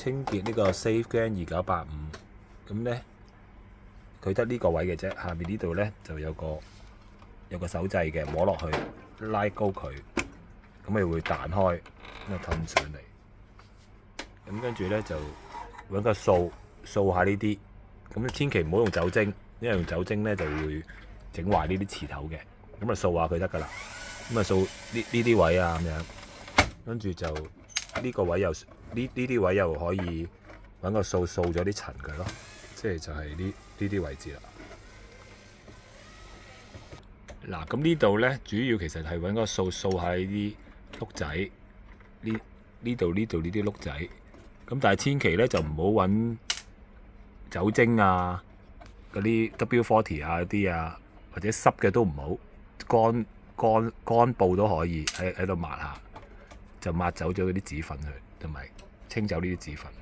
清潔呢個 SafeGen 2985，咁咧佢得呢個位嘅啫，下面呢度咧就有個手掣嘅，摸落去拉高佢，咁咪會彈開，咁啊褪上嚟。咁跟住咧就揾個掃下呢啲，咁千祈唔好用酒精，因為用酒精咧就會整壞呢啲磁頭嘅。咁啊掃下佢得㗎啦，咁啊掃呢啲位啊咁樣，跟住就呢個位又呢啲位又可以揾個掃咗啲塵佢咯，即係就係呢啲位置啦。嗱，咁呢度咧主要其實係揾個掃下呢啲碌仔，呢度呢啲碌仔。咁但係千祈咧就唔好揾酒精啊，嗰啲 W40 啊嗰啲啊，或者濕嘅都唔好，乾布都可以喺度抹下，就抹走咗嗰啲紙粉佢，同埋清走呢啲紙粉。